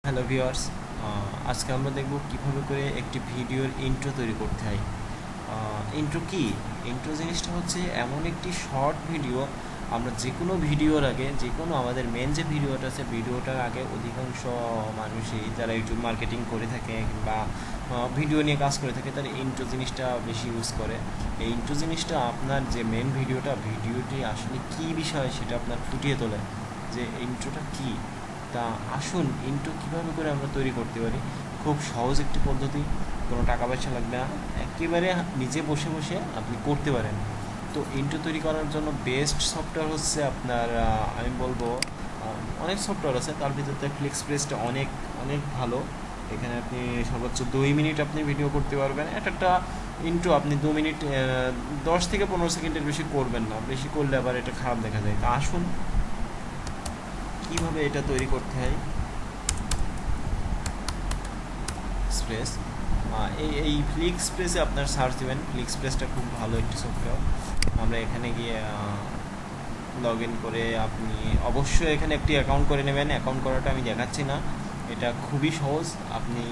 Hello viewers, আজকে আমরা দেখব কিভাবে করে একটি ভিডিওর ইন্ট্রো তৈরি করতে হয়। ইন্ট্রো কি? ইন্ট্রো জিনিসটা হচ্ছে এমন একটি শর্ট ভিডিও। আমরা যে কোনো ভিডিওর আগে, যে কোনো আমাদের মেন যে ভিডিওটা আছে, ভিডিওটার আগে অধিকাংশ মানুষই যারা ইউটিউব মার্কেটিং করে থাকে কিংবা ভিডিও নিয়ে কাজ করে থাকে, তারা ইন্ট্রো জিনিসটা বেশি ইউজ করে। এই ইন্ট্রো জিনিসটা আপনার যে মেন ভিডিওটি আসলে কী বিষয় সেটা আপনার ফুটিয়ে তোলে, যে ইন্ট্রোটা কী। তা আসুন ইন্ট্রো কীভাবে করে আমরা তৈরি করতে পারি। খুব সহজ একটি পদ্ধতি, কোনো টাকা পয়সা লাগবে না, একেবারে নিজে বসে বসে আপনি করতে পারেন। তো ইন্ট্রো তৈরি করার জন্য বেস্ট সফটওয়্যার হচ্ছে আপনার, আমি বলবো অনেক সফটওয়্যার আছে, তার ভিতরে ফ্লিক্সপ্রেসটা অনেক অনেক ভালো। এখানে আপনি সর্বোচ্চ 2 মিনিট আপনি ভিডিও করতে পারবেন। একটা ইন্ট্রো আপনি 2 মিনিট, 10 থেকে 15 সেকেন্ডের বেশি করবেন না, বেশি করলে আবার এটা খারাপ দেখা যায়। তা আসুন কীভাবে এটা তৈরি করতে হয়। এক্সপ্রেস, এই ফ্লিক্সপ্রেসে আপনার সার্চ দেবেন। ফ্লিক্সপ্রেসটা খুব ভালো একটি সফটওয়্যার। আমরা এখানে গিয়ে লগ ইন করে আপনি অবশ্যই এখানে একটি অ্যাকাউন্ট করে নেবেন। অ্যাকাউন্ট করাটা আমি দেখাচ্ছি না, এটা খুবই সহজ। আপনি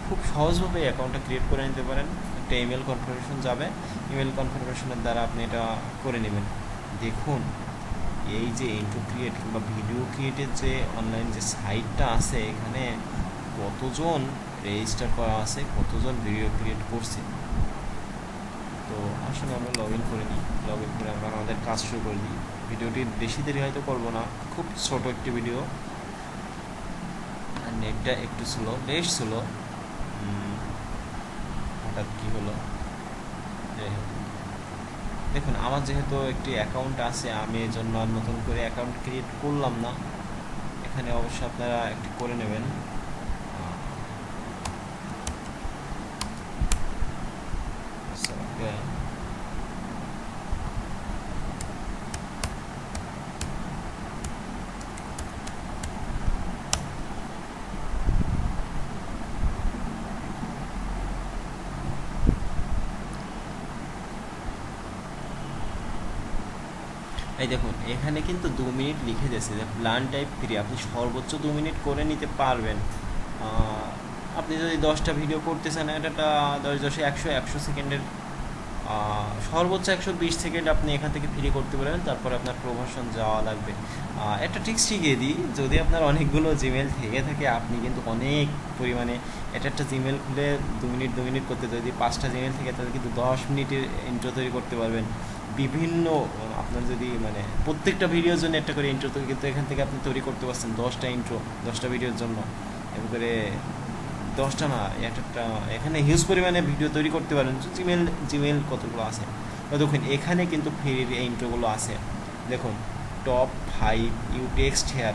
খুব সহজভাবে অ্যাকাউন্টটা ক্রিয়েট করে নিতে পারেন। একটা ইমেল কনফার্মেশন যাবে, ইমেল কনফার্মেশনের দ্বারা আপনি এটা করে নেবেন। দেখুন, এই যে ইন্ট্রো ক্রিয়েট কিংবা ভিডিও ক্রিয়েটের যে অনলাইন যে সাইটটা আছে, এখানে কতজন রেজিস্টার করা আছে, কতজন ভিডিও ক্রিয়েট করছে। তো আসলে আমরা লগ ইন করে নিই, লগ ইন করে আমরা আমাদের কাজ শুরু করে দিই। ভিডিওটি বেশি দেরি হয়তো করবো না, খুব ছোট একটি ভিডিও। আর নেটটা একটু স্লো, বেশ স্লো। হঠাৎ কী হলো, যাই হোক। দেখুন, আমার যেহেতু একটি অ্যাকাউন্ট আছে, আমি এই জন্য আর নতুন করে অ্যাকাউন্ট ক্রিয়েট করলাম না। এখানে অবশ্যই আপনারা একটি করে নেবেন। এই দেখুন, এখানে কিন্তু 2 মিনিট লিখে দিয়েছে যে প্ল্যান টাইপ 3, আপনি সর্বোচ্চ 2 মিনিট করে নিতে পারবেন। আপনি যদি 10টা ভিডিও করতে চান, এটা 10 একশো সেকেন্ডের, সর্বোচ্চ 120 সেকেন্ড আপনি এখান থেকে ফ্রি করতে পারবেন। তারপর আপনার প্রমোশন যাওয়া লাগবে। একটা ট্রিক্স শিখিয়ে দিই, যদি আপনার অনেকগুলো জিমেল থেকে থাকে, আপনি কিন্তু অনেক পরিমাণে একটা জিমেল খুলে 2 মিনিট করতে, যদি 5টা জিমেল থেকে তাহলে কিন্তু 10 মিনিটের ইন্ট্রো তৈরি করতে পারবেন। বিভিন্ন আপনার যদি মানে প্রত্যেকটা ভিডিওর জন্য একটা করে ইন্ট্রো তৈরি, কিন্তু এখান থেকে আপনি তৈরি করতে পারছেন 10টা ইন্ট্রো 10টা ভিডিওর জন্য। এবারে 10টা না, একটা এখানে হিউজ পরিমাণে ভিডিও তৈরি করতে পারেন। জিমেল কতগুলো আছে দেখুন, এখানে কিন্তু ফ্রির এই ইন্ট্রোগুলো আছে। দেখুন, টপ 5 ইউ টেক্সট হেয়ার,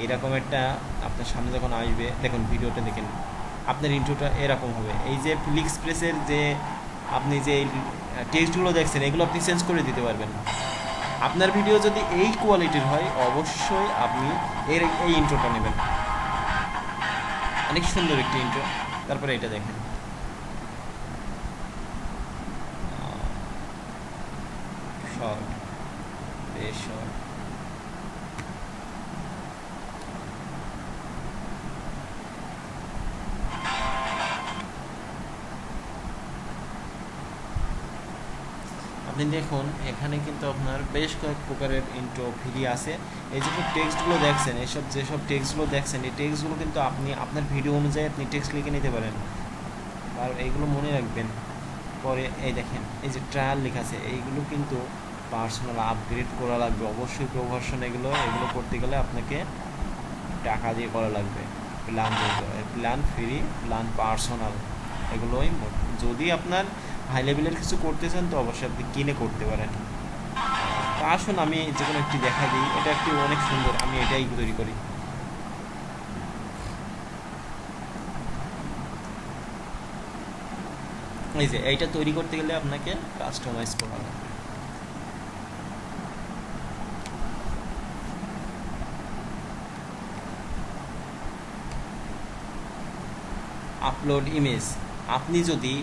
এরকম একটা আপনার সামনে যখন আসবে, দেখুন ভিডিওটা দেখেন, আপনার ইন্ট্রোটা এরকম হবে। এই যে ফ্লিক্সপ্রেসের যে আপনি যে টেক্সটগুলো দেখছেন, এগুলো আপনি চেঞ্জ করে দিতে পারবেন। আপনার ভিডিও যদি এই কোয়ালিটির হয়, অবশ্যই আপনি এই ইন্ট্রোটা নেবেন। অনেক সুন্দর একটি ইন্ট্রো। তারপরে এটা দেখেন, শর্ট, বেশ শর্ট। আপনি দেখুন, এখানে কিন্তু আপনার বেশ কয়েক প্রকারের ইন্ট্রো ফ্রি আছে। এই যে টেক্সটগুলো দেখছেন, যেসব টেক্সটগুলো দেখছেন, এই টেক্সটগুলো কিন্তু আপনি আপনার ভিডিও অনুযায়ী আপনি টেক্সট লিখে নিতে পারেন। আর এইগুলো মনে রাখবেন। পরে এই দেখেন, এই যে ট্রায়াল লেখা আছে, এইগুলো কিন্তু পার্সোনাল আপগ্রেড করা লাগবে অবশ্যই। প্রভার্সন এগুলো করতে গেলে আপনাকে টাকা দিয়ে করা লাগবে। প্ল্যান যেগুলো, প্ল্যান ফ্রি, প্ল্যান পার্সোনাল, এগুলোই। যদি আপনার হাই লেভেলের কিছু করতে চান, তো অবশ্যই আপনি কিনে করতে পারেন। তা আসুন আমি যে কোনো একটি দেখা দিই। এটা একটি অনেক সুন্দর, আমি এটাই তৈরি করি। এই যে এইটা তৈরি করতে গেলে আপনাকে কাস্টমাইজ করা লাগবে। আপলোড ইমেজ, আপনি যদি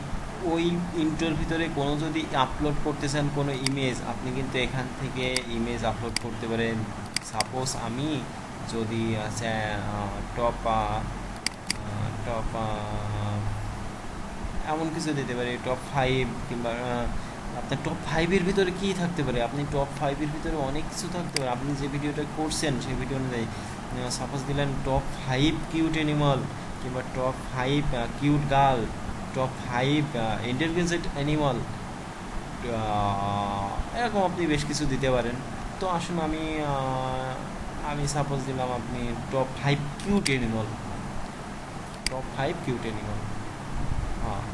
ওই ইন্ট্রোর ভিতরে কোনো যদি আপলোড করতে চান কোনো ইমেজ, আপনি কিন্তু এখান থেকে ইমেজ আপলোড করতে পারেন। সাপোজ আমি যদি আছে টপ টপ এমন কিছু দিতে পারি, টপ 5 কিংবা আপনার টপ 5-এর ভিতরে কী থাকতে পারে, আপনি টপ 5-এর ভিতরে অনেক কিছু থাকতে পারে। আপনি যে ভিডিওটা করছেন সেই ভিডিও অনুযায়ী সাপোজ দিলেন টপ 5 কিউট অ্যানিমাল, কিংবা top 5 cute girl, top 5 intelligent animal, এরকম আপনি বেশ কিছু দিতে পারেন। তো আসুন আমি সাপোজ দিলাম আপনি top 5 cute animal, top 5 cute animal. হ্যাঁ,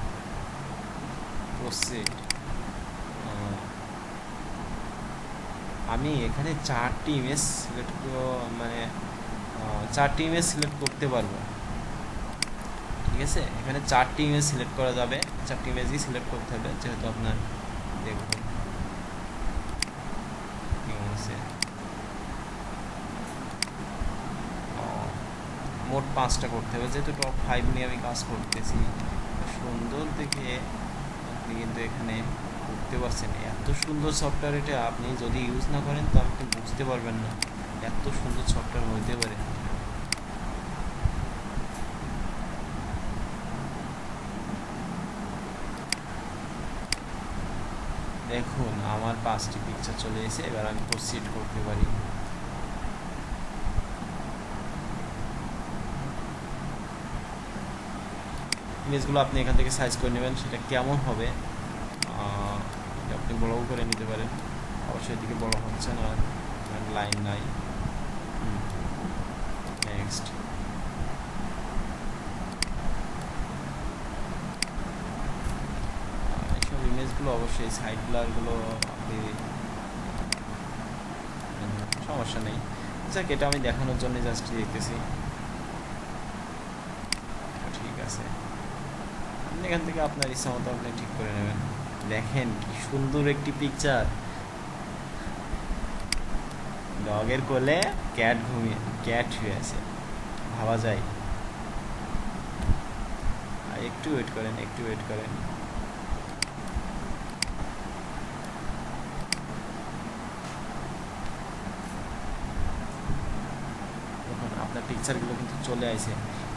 প্রসিড। আমি এখানে 4টি ইমেজ সিলেক্ট, মানে 4টি ইমেজ সিলেক্ট করতে পারবো। ঠিক আছে, এখানে 4টি ইমেজ সিলেক্ট করা যাবে, 4টি ইমেজই সিলেক্ট করতে হবে, যেহেতু আপনার দেখুন মোট 5টা করতে হবে, যেহেতু টপ 5 নিয়ে আমি কাজ করতেছি। সুন্দর দেখে আপনি কিন্তু এখানে করতে পারছেন। এত সুন্দর সফটওয়্যার, এটা আপনি যদি ইউজ না করেন তো আপনি বুঝতে পারবেন না এত সুন্দর সফটওয়্যার হইতে পারে। দেখুন আমার 5টি পিকচার চলে এসে, এবার আমি প্রসিড করতে পারি। ইমেজগুলো আপনি এখান থেকে সাইজ করে নেবেন, সেটা কেমন হবে আপনি বড়ও করে নিতে পারেন। অবশ্যই এদিকে বড় হচ্ছে না, লাইন নাই। নেক্সট, এইসব ইমেজগুলো অবশ্যই সাইড ব্লারগুলো আপনি সমস্যা নেই, যাক এটা আমি দেখানোর জন্য জাস্ট দেখতেছি। ঠিক আছে, আপনি এখান থেকে আপনার ইচ্ছা মতো আপনি ঠিক করে নেবেন। দেখেন কি সুন্দর একটি পিকচার, ডগের কোলে ক্যাট শুয়ে আছে, ভাবা যায়। একটু ওয়েট করেন, একটু ওয়েট করেন। দেখুন আপনার পিকচারগুলো কিন্তু চলে আসে।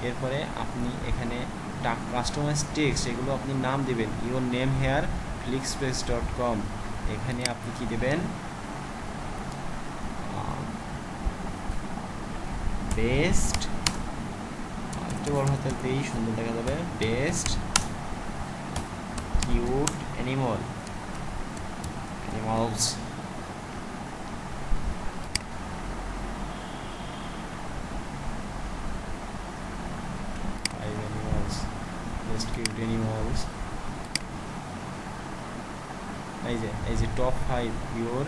এরপরে আপনি এখানে কাস্টমাইজ টেক্সট, এগুলো আপনি নাম দেবেন। ইওর নেম হেয়ার flixspace.com, এখানে আপনি কি দেবেন, বেস্ট, একটু বড় হাতের দিয়েই সুন্দর দেখা যাবে, best cute animals, best cute animals. এই যে টপ 5 ইওর,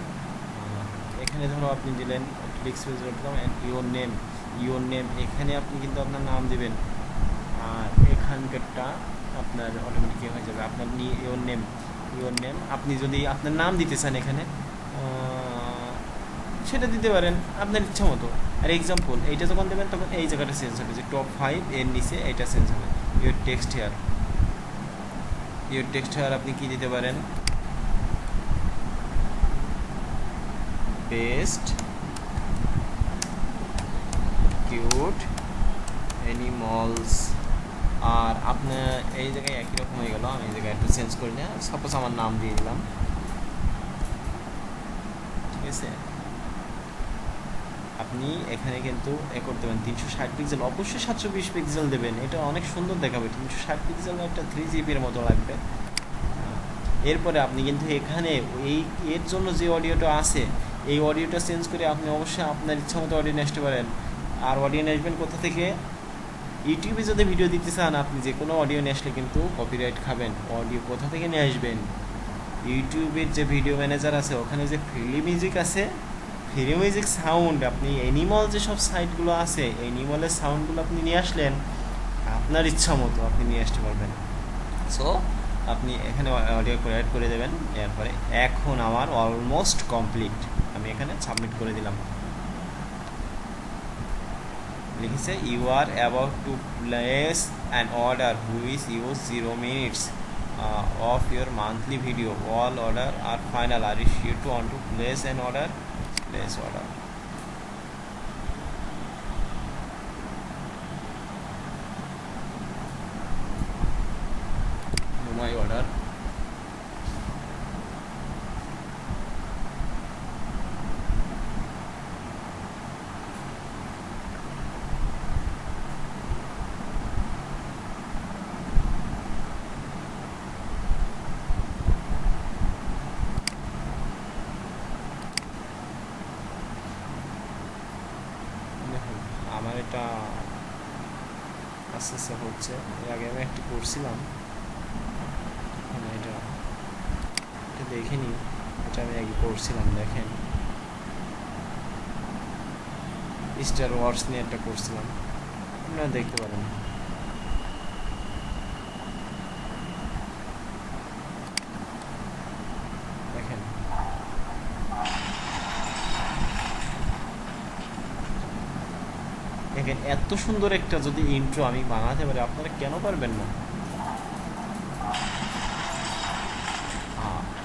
এখানে ধরো আপনি দিলেন flixspace.com অ্যান্ড ইওর নেম, এখানে আপনি কিন্তু আপনার নাম দেবেন। আর এখানকারটা আপনার অটোমেটিক হয়ে যাবে, আপনার ইওর নেম আপনি যদি আপনার নাম দিতে চান এখানে সেটা দিতে পারেন আপনার ইচ্ছা মতো। আর এক্সাম্পল এইটা যখন দেবেন তখন এই জায়গাটা চেঞ্জ হবে, যে টপ 5 এর নিচে এইটা চেঞ্জ হবে। ইওর টেক্সট হেয়ার আপনি কি দিতে পারেন, বেস্ট কিউট অ্যানিমালস। আর আপনার এই জায়গায় একই রকম হয়ে গেল, আমি এই জায়গায় একটু চেঞ্জ করে নিই, সাপোজ আমার নাম দিয়ে দিলাম। ঠিক আছে, আপনি এখানে কিন্তু করতে পারেন 360 পিক্সেল, অবশ্যই 720 পিক্সেল দেবেন, এটা অনেক সুন্দর দেখাবে। 360 পিক্সেল একটা 3GB মতো লাগবে। এরপরে আপনি কিন্তু এখানে এর জন্য যে অডিওটা আছে, এই অডিওটা চেঞ্জ করে আপনি অবশ্যই আপনার ইচ্ছা মতো অডিও নিয়ে আসতে পারেন। আর অডিও নিয়ে আসবেন কোথা থেকে, ইউটিউবে যদি ভিডিও দিতে চান আপনি যে কোনো অডিও নিয়ে আসলে কিন্তু কপিরাইট খাবেন। অডিও কোথা থেকে নিয়ে আসবেন, ইউটিউবের যে ভিডিও ম্যানেজার আছে ওখানে যে ফ্রি মিউজিক আছে, ফ্রি মিউজিক সাউন্ড, আপনি অ্যানিমাল যেসব সাইটগুলো আছে অ্যানিমালের সাউন্ডগুলো আপনি নিয়ে আসলেন, আপনার ইচ্ছা মতো আপনি নিয়ে আসতে পারবেন। সো আপনি এখানে অডিও অ্যাড করে দেবেন। এরপরে এখন আমার অলমোস্ট কমপ্লিট, আমি এখানে সাবমিট করে দিলাম। লিখেছে you are about to place an order which use 0 minutes of your monthly video. All order are final. Are you sure to want to place an order? Place order. আস্তে আস্তে হচ্ছে। এর আগে আমি একটি করছিলাম, এখন এটা এটা দেখে নিই। এটা আমি আগে করছিলাম, দেখেন স্টার ওয়ার্স নিয়ে একটা করছিলাম, আপনারা দেখতে পারেন। দেখেন দেখেন এত সুন্দর একটা যদি ইন্ট্রো আমি বানাতে পারি, আপনারা কেন পারবেন না?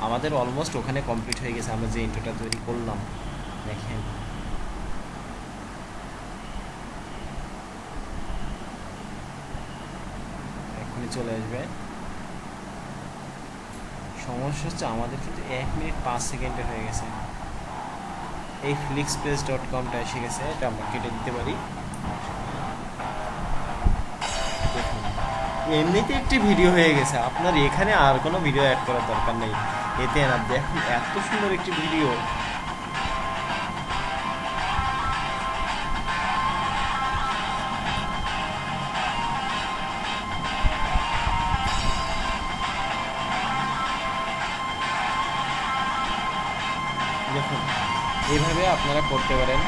আমাদের অলমোস্ট ওখানে কমপ্লিট হয়ে গেছে, আমরা যে ইন্ট্রোটা তৈরি করলাম। দেখেন এখনই চলে আসবে। সমস্যা হচ্ছে আমাদের কিন্তু 1 মিনিট 5 সেকেন্ডে হয়ে গেছে। এই flixpress.com-টা এসে গেছে, এটা আমরা কেটে দিতে পারি। দেখুন এমনিতে একটি ভিডিও হয়ে গেছে, আপনার এখানে আর কোনো ভিডিও অ্যাড করার দরকার নেই। এতে না দেখুন এত সুন্দর একটি ভিডিও। দেখুন এইভাবে আপনারা করতে পারেন।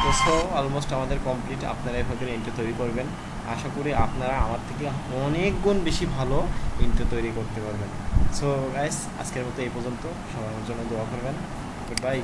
তো সো অলমোস্ট আমাদের কমপ্লিট, আপনারা এভাবে ইন্ট্রো তৈরি করবেন। আশা করি আপনারা আমার থেকে অনেক গুণ বেশি ভালো ইন্ট্রো তৈরি করতে পারবেন। সো গাইস আজকের মতো এই পর্যন্ত, সবার জন্য দোয়া করবেন। Good bye.